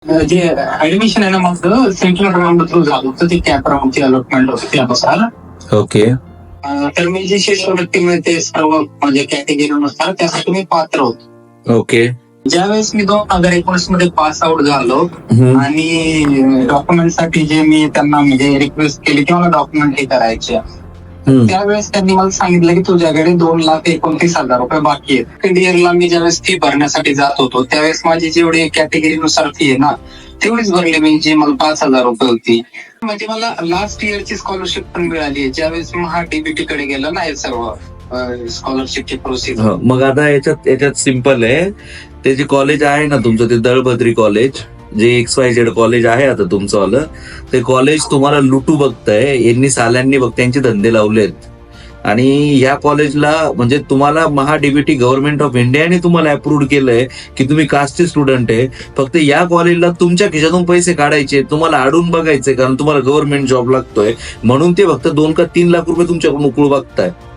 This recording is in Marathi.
जे ऍडमिशन आहे ना मग सेंट्रल राऊंड थ्रू झालं होतं ते कॅप राऊंडची अलॉटमेंट होती त्यानुसार. ओके. तर मी जी शिष्यवृत्ती मिळते सर्व म्हणजे कॅटेगरीनुसार त्यासाठी मी पात्र होतो. ओके. ज्यावेळेस मी 2019 मध्ये पास आउट झालो आणि डॉक्युमेंट साठी जे मी त्यांना म्हणजे रिक्वेस्ट केली की मला डॉक्युमेंट हे करायचे, त्यावेळेस त्यांनी मला सांगितलं की तुझ्याकडे 2,29,000 रुपये बाकी आहेत. सेकंड इयरला मी ज्यावेळेस फी भरण्यासाठी जात होतो त्यावेळेस माझी जेवढी कॅटेगरीनुसार फी आहे ना तेवढीच भरली मी, जी मला 5,000 रुपये होती. म्हणजे मला लास्ट इयरची स्कॉलरशिप पण मिळाली ज्यावेळेस मी हा डीबीटी कडे गेला ना हे सर्व स्कॉलरशिपची प्रोसिजर. मग आता याच्यात सिम्पल आहे. ते जे कॉलेज आहे ना तुमचं, ते दळभद्री कॉलेज, जे XYZ कॉलेज आहे आता तुमचं वालं, ते कॉलेज तुम्हाला लुटू बघताय. यांनी साल्यांनी बघ त्यांचे धंदे लावलेत. आणि ह्या कॉलेजला म्हणजे तुम्हाला महाडीबीटी गव्हर्नमेंट ऑफ इंडियाने तुम्हाला अप्रूव्ह केलंय की तुम्ही कास्टचे स्टुडंट आहे. फक्त या कॉलेजला तुमच्या खिशातून पैसे काढायचे, तुम्हाला अडून बघायचे, कारण तुम्हाला गव्हर्नमेंट जॉब लागतोय म्हणून ते फक्त 2 का 3 लाख रुपये तुमच्याकडून उकळू बघताय.